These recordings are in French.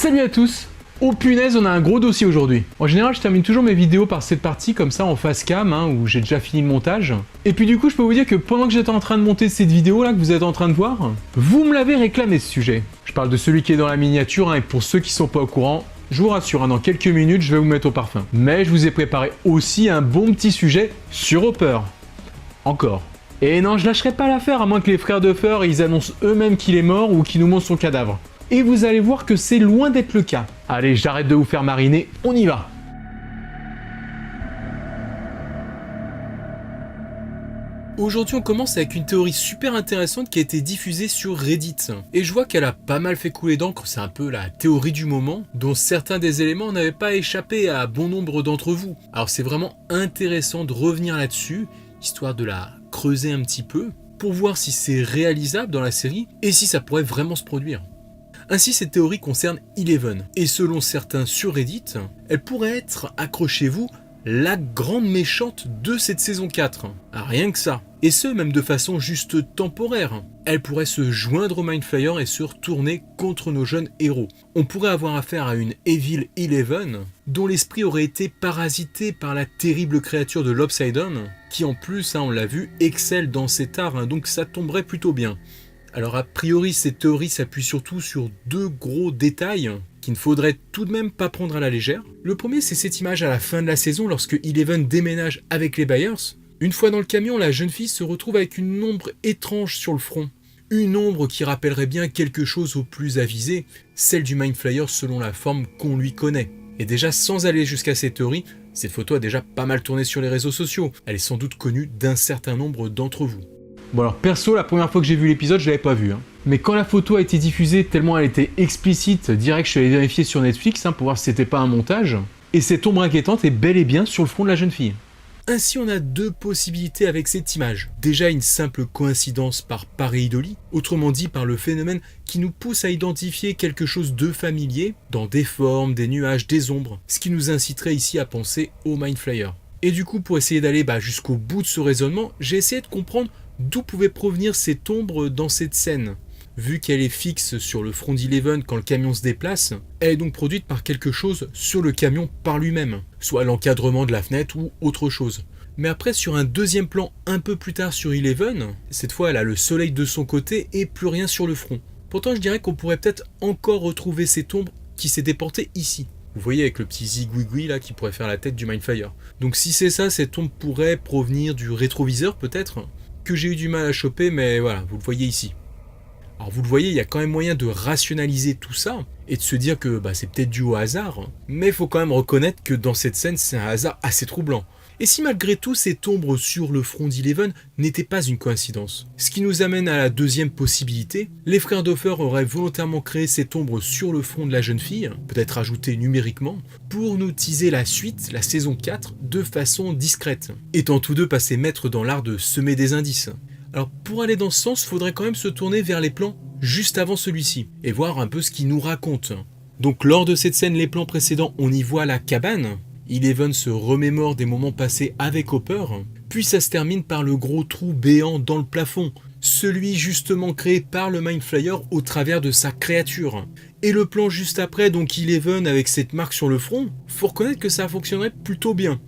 Salut à tous. Oh punaise, on a un gros dossier aujourd'hui. En général, je termine toujours mes vidéos par cette partie comme ça en face cam, où j'ai déjà fini le montage. Et puis du coup, je peux vous dire que pendant que j'étais en train de monter cette vidéo là que vous êtes en train de voir, vous me l'avez réclamé ce sujet. Je parle de celui qui est dans la miniature, et pour ceux qui sont pas au courant, je vous rassure, dans quelques minutes, je vais vous mettre au parfum. Mais je vous ai préparé aussi un bon petit sujet sur Hopper. Encore. Et non, je lâcherai pas l'affaire à moins que les frères Duffer ils annoncent eux-mêmes qu'il est mort ou qu'ils nous montrent son cadavre. Et vous allez voir que c'est loin d'être le cas. Allez, j'arrête de vous faire mariner, on y va. Aujourd'hui, on commence avec une théorie super intéressante qui a été diffusée sur Reddit. Et je vois qu'elle a pas mal fait couler d'encre, c'est un peu la théorie du moment, dont certains des éléments n'avaient pas échappé à bon nombre d'entre vous. Alors c'est vraiment intéressant de revenir là-dessus, histoire de la creuser un petit peu, pour voir si c'est réalisable dans la série, et si ça pourrait vraiment se produire. Ainsi, cette théorie concerne Eleven, et selon certains sur Reddit, elle pourrait être, accrochez-vous, la grande méchante de cette saison 4. Ah, rien que ça. Et ce, même de façon juste temporaire. Elle pourrait se joindre au Mindflayer et se retourner contre nos jeunes héros. On pourrait avoir affaire à une Evil Eleven, dont l'esprit aurait été parasité par la terrible créature de l'Upside-Down, qui en plus, on l'a vu, excelle dans cet art, donc ça tomberait plutôt bien. Alors a priori, cette théorie s'appuie surtout sur deux gros détails qu'il ne faudrait tout de même pas prendre à la légère. Le premier, c'est cette image à la fin de la saison lorsque Eleven déménage avec les Byers. Une fois dans le camion, la jeune fille se retrouve avec une ombre étrange sur le front. Une ombre qui rappellerait bien quelque chose au plus avisé, celle du Mindflayer selon la forme qu'on lui connaît. Et déjà, sans aller jusqu'à cette théorie, cette photo a déjà pas mal tourné sur les réseaux sociaux. Elle est sans doute connue d'un certain nombre d'entre vous. Bon alors perso, la première fois que j'ai vu l'épisode, je l'avais pas vu. Mais quand la photo a été diffusée, tellement elle était explicite, direct je suis allé vérifier sur Netflix pour voir si c'était pas un montage. Et cette ombre inquiétante est bel et bien sur le front de la jeune fille. Ainsi on a deux possibilités avec cette image. Déjà une simple coïncidence par pareidolie, autrement dit par le phénomène qui nous pousse à identifier quelque chose de familier dans des formes, des nuages, des ombres, ce qui nous inciterait ici à penser au Mindflayer. Et du coup pour essayer d'aller jusqu'au bout de ce raisonnement, j'ai essayé de comprendre d'où pouvait provenir cette ombre dans cette scène. Vu qu'elle est fixe sur le front d'Eleven quand le camion se déplace, elle est donc produite par quelque chose sur le camion par lui-même, soit l'encadrement de la fenêtre ou autre chose. Mais après, sur un deuxième plan un peu plus tard sur Eleven, cette fois elle a le soleil de son côté et plus rien sur le front. Pourtant je dirais qu'on pourrait peut-être encore retrouver cette ombre qui s'est déportée ici. Vous voyez avec le petit zigouigoui là qui pourrait faire la tête du Mindflayer. Donc si c'est ça, cette ombre pourrait provenir du rétroviseur peut-être, que j'ai eu du mal à choper, mais voilà, vous le voyez ici. Alors vous le voyez, il y a quand même moyen de rationaliser tout ça et de se dire que c'est peut-être dû au hasard, mais il faut quand même reconnaître que dans cette scène, c'est un hasard assez troublant. Et si malgré tout cette ombre sur le front d'Eleven n'était pas une coïncidence? Ce qui nous amène à la deuxième possibilité, les frères Duffer auraient volontairement créé cette ombre sur le front de la jeune fille, peut-être ajoutée numériquement, pour nous teaser la suite, la saison 4, de façon discrète, étant tous deux passés maîtres dans l'art de semer des indices. Alors pour aller dans ce sens, il faudrait quand même se tourner vers les plans juste avant celui-ci, et voir un peu ce qu'il nous raconte. Donc lors de cette scène, les plans précédents, on y voit la cabane, Eleven se remémore des moments passés avec Hopper, puis ça se termine par le gros trou béant dans le plafond, celui justement créé par le Mindflayer au travers de sa créature. Et le plan juste après, donc Eleven avec cette marque sur le front, faut reconnaître que ça fonctionnerait plutôt bien.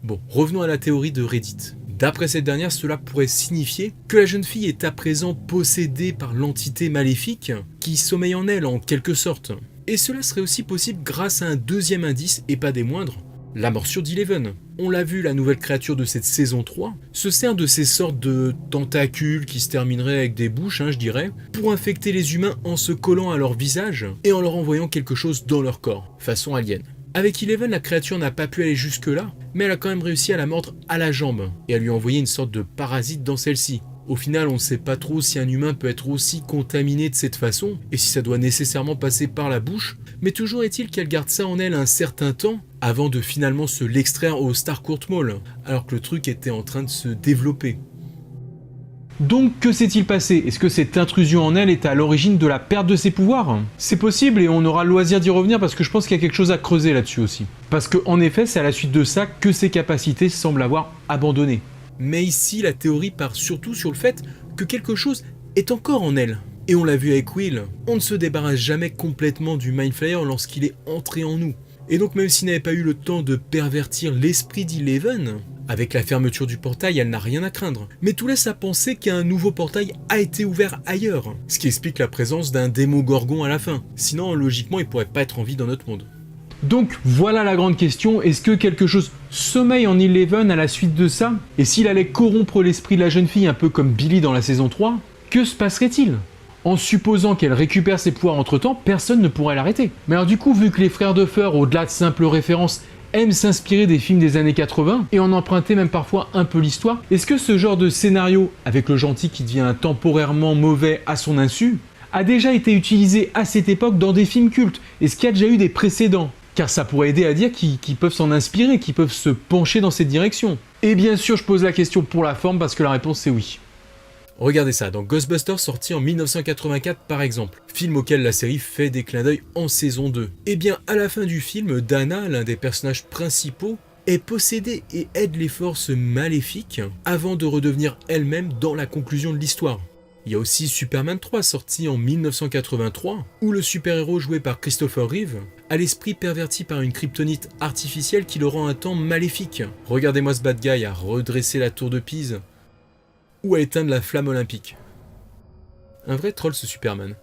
Bon, revenons à la théorie de Reddit. D'après cette dernière, cela pourrait signifier que la jeune fille est à présent possédée par l'entité maléfique qui sommeille en elle en quelque sorte. Et cela serait aussi possible grâce à un deuxième indice, et pas des moindres, la morsure d'Eleven. On l'a vu, la nouvelle créature de cette saison 3 se sert de ces sortes de tentacules qui se termineraient avec des bouches, je dirais, pour infecter les humains en se collant à leur visage et en leur envoyant quelque chose dans leur corps, façon alien. Avec Eleven, la créature n'a pas pu aller jusque là, mais elle a quand même réussi à la mordre à la jambe et à lui envoyer une sorte de parasite dans celle-ci. Au final, on ne sait pas trop si un humain peut être aussi contaminé de cette façon, et si ça doit nécessairement passer par la bouche, mais toujours est-il qu'elle garde ça en elle un certain temps, avant de finalement se l'extraire au Starcourt Mall, alors que le truc était en train de se développer. Donc que s'est-il passé? Est-ce que cette intrusion en elle est à l'origine de la perte de ses pouvoirs? C'est possible et on aura le loisir d'y revenir parce que je pense qu'il y a quelque chose à creuser là-dessus aussi. Parce qu'en effet, c'est à la suite de ça que ses capacités semblent avoir abandonné. Mais ici, la théorie part surtout sur le fait que quelque chose est encore en elle. Et on l'a vu avec Will, on ne se débarrasse jamais complètement du Mind Flayer lorsqu'il est entré en nous. Et donc même s'il n'avait pas eu le temps de pervertir l'esprit d'Eleven, avec la fermeture du portail, elle n'a rien à craindre. Mais tout laisse à penser qu'un nouveau portail a été ouvert ailleurs, ce qui explique la présence d'un Démogorgon à la fin. Sinon, logiquement, il pourrait pas être en vie dans notre monde. Donc voilà la grande question, est-ce que quelque chose sommeille en Eleven à la suite de ça? Et s'il allait corrompre l'esprit de la jeune fille un peu comme Billy dans la saison 3, que se passerait-il? En supposant qu'elle récupère ses pouvoirs entre-temps, personne ne pourrait l'arrêter. Mais alors du coup, vu que les frères Duffer, au-delà de simples références, aiment s'inspirer des films des années 80 et en emprunter même parfois un peu l'histoire, est-ce que ce genre de scénario, avec le gentil qui devient temporairement mauvais à son insu, a déjà été utilisé à cette époque dans des films cultes? Est-ce qu'il y a déjà eu des précédents? Car ça pourrait aider à dire qu'ils peuvent s'en inspirer, qu'ils peuvent se pencher dans cette direction. Et bien sûr, je pose la question pour la forme parce que la réponse c'est oui. Regardez ça, dans Ghostbusters sorti en 1984 par exemple, film auquel la série fait des clins d'œil en saison 2. Et bien à la fin du film, Dana, l'un des personnages principaux, est possédée et aide les forces maléfiques avant de redevenir elle-même dans la conclusion de l'histoire. Il y a aussi Superman 3 sorti en 1983, où le super-héros joué par Christopher Reeve a l'esprit perverti par une kryptonite artificielle qui le rend un temps maléfique. Regardez-moi ce bad guy à redresser la tour de Pise ou à éteindre la flamme olympique. Un vrai troll ce Superman.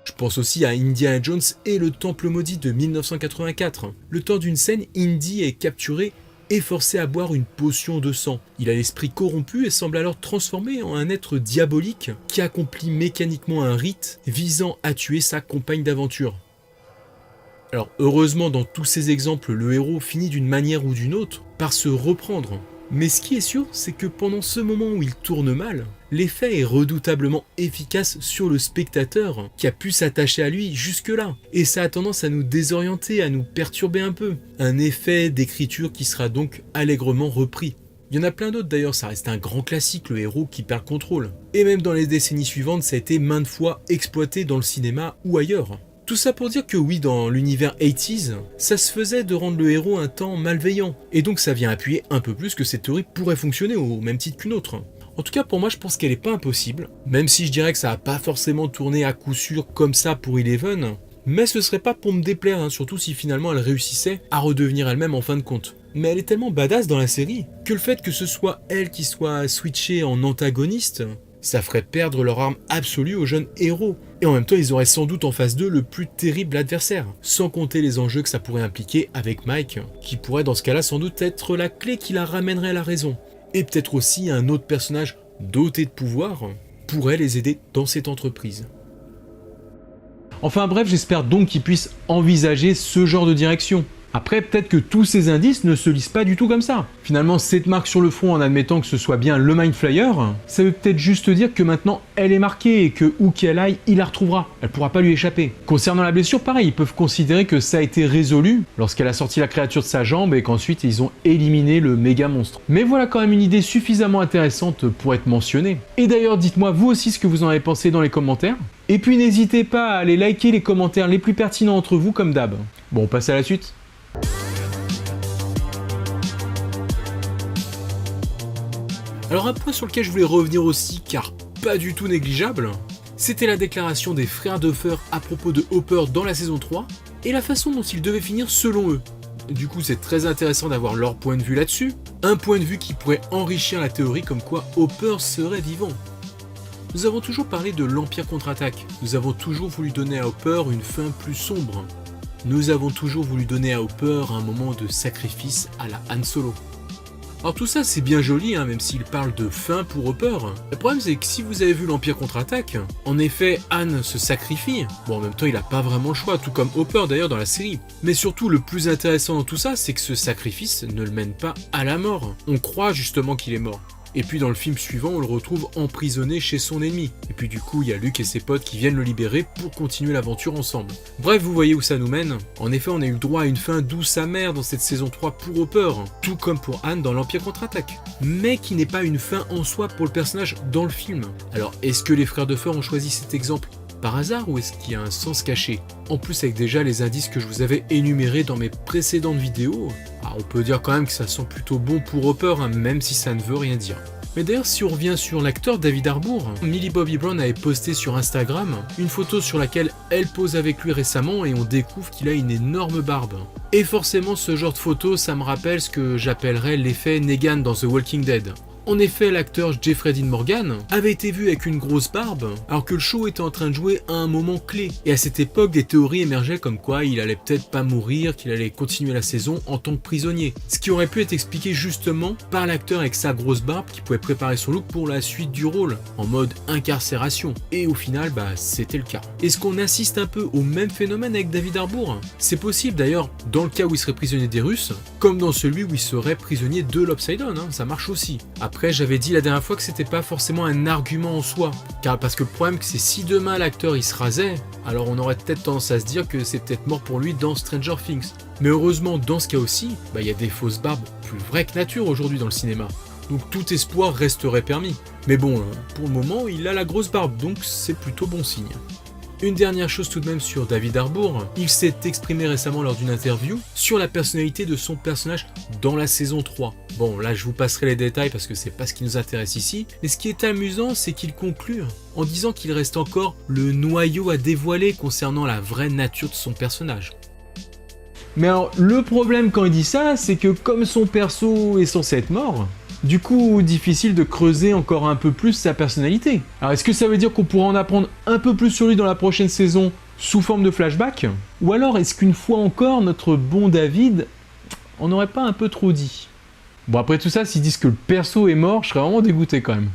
Je pense aussi à Indiana Jones et le Temple Maudit de 1984. Le temps d'une scène, Indy est capturé et forcé à boire une potion de sang. Il a l'esprit corrompu et semble alors transformé en un être diabolique qui accomplit mécaniquement un rite visant à tuer sa compagne d'aventure. Alors heureusement dans tous ces exemples, le héros finit d'une manière ou d'une autre par se reprendre. Mais ce qui est sûr, c'est que pendant ce moment où il tourne mal, l'effet est redoutablement efficace sur le spectateur qui a pu s'attacher à lui jusque-là. Et ça a tendance à nous désorienter, à nous perturber un peu. Un effet d'écriture qui sera donc allègrement repris. Il y en a plein d'autres d'ailleurs, ça reste un grand classique, le héros qui perd le contrôle. Et même dans les décennies suivantes, ça a été maintes fois exploité dans le cinéma ou ailleurs. Tout ça pour dire que oui, dans l'univers 80s, ça se faisait de rendre le héros un temps malveillant. Et donc ça vient appuyer un peu plus que cette théorie pourrait fonctionner au même titre qu'une autre. En tout cas pour moi je pense qu'elle n'est pas impossible, même si je dirais que ça n'a pas forcément tourné à coup sûr comme ça pour Eleven, mais ce serait pas pour me déplaire, surtout si finalement elle réussissait à redevenir elle-même en fin de compte. Mais elle est tellement badass dans la série, que le fait que ce soit elle qui soit switchée en antagoniste, ça ferait perdre leur arme absolue aux jeunes héros. Et en même temps, ils auraient sans doute en face d'eux le plus terrible adversaire. Sans compter les enjeux que ça pourrait impliquer avec Mike, qui pourrait dans ce cas-là sans doute être la clé qui la ramènerait à la raison. Et peut-être aussi un autre personnage doté de pouvoir pourrait les aider dans cette entreprise. Enfin bref, j'espère donc qu'ils puissent envisager ce genre de direction. Après, peut-être que tous ces indices ne se lisent pas du tout comme ça. Finalement, cette marque sur le front, en admettant que ce soit bien le Mind Flayer, ça veut peut-être juste dire que maintenant, elle est marquée et que où qu'elle aille, il la retrouvera. Elle pourra pas lui échapper. Concernant la blessure, pareil, ils peuvent considérer que ça a été résolu lorsqu'elle a sorti la créature de sa jambe et qu'ensuite ils ont éliminé le méga monstre. Mais voilà quand même une idée suffisamment intéressante pour être mentionnée. Et d'ailleurs, dites-moi vous aussi ce que vous en avez pensé dans les commentaires. Et puis n'hésitez pas à aller liker les commentaires les plus pertinents entre vous comme d'hab. Bon, on passe à la suite. Alors un point sur lequel je voulais revenir aussi, car pas du tout négligeable, c'était la déclaration des frères Duffer à propos de Hopper dans la saison 3, et la façon dont il devait finir selon eux. Du coup c'est très intéressant d'avoir leur point de vue là-dessus, un point de vue qui pourrait enrichir la théorie comme quoi Hopper serait vivant. Nous avons toujours parlé de l'Empire contre-attaque, nous avons toujours voulu donner à Hopper une fin plus sombre. Nous avons toujours voulu donner à Hopper un moment de sacrifice à la Han Solo. Alors tout ça c'est bien joli, même s'il parle de fin pour Hopper. Le problème c'est que si vous avez vu l'Empire contre-attaque, en effet Han se sacrifie. Bon en même temps il n'a pas vraiment le choix, tout comme Hopper d'ailleurs dans la série. Mais surtout le plus intéressant dans tout ça c'est que ce sacrifice ne le mène pas à la mort. On croit justement qu'il est mort. Et puis dans le film suivant, on le retrouve emprisonné chez son ennemi. Et puis du coup, il y a Luke et ses potes qui viennent le libérer pour continuer l'aventure ensemble. Bref, vous voyez où ça nous mène. En effet, on a eu le droit à une fin douce amère dans cette saison 3 pour Hopper, tout comme pour Han dans l'Empire contre-attaque. Mais qui n'est pas une fin en soi pour le personnage dans le film. Alors, est-ce que les frères Duffer ont choisi cet exemple par hasard ou est-ce qu'il y a un sens caché? En plus avec déjà les indices que je vous avais énumérés dans mes précédentes vidéos, on peut dire quand même que ça sent plutôt bon pour Hopper, même si ça ne veut rien dire. Mais d'ailleurs, si on revient sur l'acteur David Harbour, Millie Bobby Brown avait posté sur Instagram une photo sur laquelle elle pose avec lui récemment et on découvre qu'il a une énorme barbe. Et forcément, ce genre de photo, ça me rappelle ce que j'appellerais l'effet Negan dans The Walking Dead. En effet, l'acteur Jeffrey Dean Morgan avait été vu avec une grosse barbe, alors que le show était en train de jouer à un moment clé. Et à cette époque, des théories émergeaient comme quoi il allait peut-être pas mourir, qu'il allait continuer la saison en tant que prisonnier. Ce qui aurait pu être expliqué justement par l'acteur avec sa grosse barbe qui pouvait préparer son look pour la suite du rôle, en mode incarcération. Et au final, c'était le cas. Est-ce qu'on assiste un peu au même phénomène avec David Harbour? C'est possible d'ailleurs, dans le cas où il serait prisonnier des Russes, comme dans celui où il serait prisonnier de l'Upside Down, ça marche aussi. Après, j'avais dit la dernière fois que c'était pas forcément un argument en soi, parce que le problème c'est si demain l'acteur il se rasait, alors on aurait peut-être tendance à se dire que c'est peut-être mort pour lui dans Stranger Things. Mais heureusement dans ce cas aussi, il y a des fausses barbes plus vraies que nature aujourd'hui dans le cinéma. Donc tout espoir resterait permis. Mais bon, pour le moment il a la grosse barbe, donc c'est plutôt bon signe. Une dernière chose tout de même sur David Harbour, il s'est exprimé récemment lors d'une interview sur la personnalité de son personnage dans la saison 3. Bon, là je vous passerai les détails parce que c'est pas ce qui nous intéresse ici, mais ce qui est amusant c'est qu'il conclut en disant qu'il reste encore le noyau à dévoiler concernant la vraie nature de son personnage. Mais alors le problème quand il dit ça, c'est que comme son perso est censé être mort, du coup, difficile de creuser encore un peu plus sa personnalité. Alors est-ce que ça veut dire qu'on pourra en apprendre un peu plus sur lui dans la prochaine saison sous forme de flashback? Ou alors est-ce qu'une fois encore, notre bon David, on n'aurait pas un peu trop dit? Bon après tout ça, s'ils disent que le perso est mort, je serais vraiment dégoûté quand même.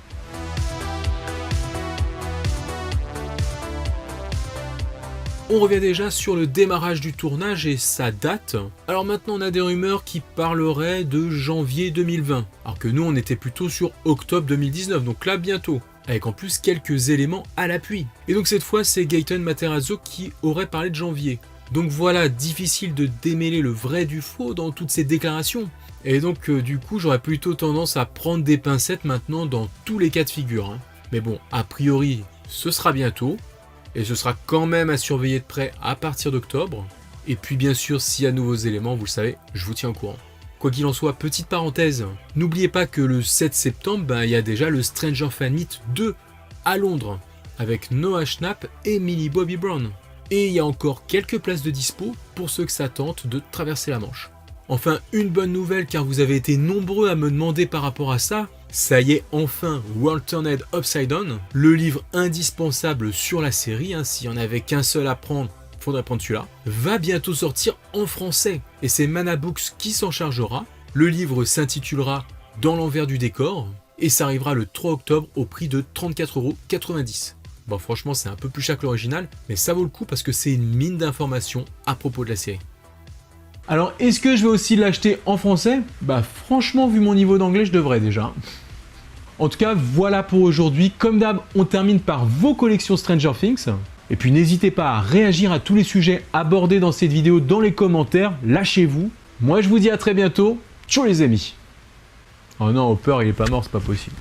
On revient déjà sur le démarrage du tournage et sa date. Alors maintenant on a des rumeurs qui parleraient de janvier 2020, alors que nous on était plutôt sur octobre 2019, donc là bientôt, avec en plus quelques éléments à l'appui. Et donc cette fois c'est Gaëtan Matarazzo qui aurait parlé de janvier. Donc voilà, difficile de démêler le vrai du faux dans toutes ces déclarations. Et donc du coup j'aurais plutôt tendance à prendre des pincettes maintenant dans tous les cas de figure. Mais bon, a priori ce sera bientôt. Et ce sera quand même à surveiller de près à partir d'octobre. Et puis bien sûr, s'il y a de nouveaux éléments, vous le savez, je vous tiens au courant. Quoi qu'il en soit, petite parenthèse, n'oubliez pas que le 7 septembre, il y a déjà le Stranger Fan Meet 2 à Londres, avec Noah Schnapp et Millie Bobby Brown. Et il y a encore quelques places de dispo pour ceux que ça tente de traverser la Manche. Enfin, une bonne nouvelle car vous avez été nombreux à me demander par rapport à ça. Ça y est, enfin, World Turned Upside Down, le livre indispensable sur la série, s'il n'y en avait qu'un seul à prendre, faudrait prendre celui-là, va bientôt sortir en français. Et c'est Mana Books qui s'en chargera. Le livre s'intitulera Dans l'envers du décor, et ça arrivera le 3 octobre au prix de 34,90 €. Bon, franchement, c'est un peu plus cher que l'original, mais ça vaut le coup parce que c'est une mine d'informations à propos de la série. Alors, est-ce que je vais aussi l'acheter en français? Franchement, vu mon niveau d'anglais, je devrais déjà. En tout cas, voilà pour aujourd'hui. Comme d'hab, on termine par vos collections Stranger Things. Et puis, n'hésitez pas à réagir à tous les sujets abordés dans cette vidéo dans les commentaires. Lâchez-vous. Moi, je vous dis à très bientôt. Ciao les amis. Oh non, Hopper, il est pas mort, c'est pas possible.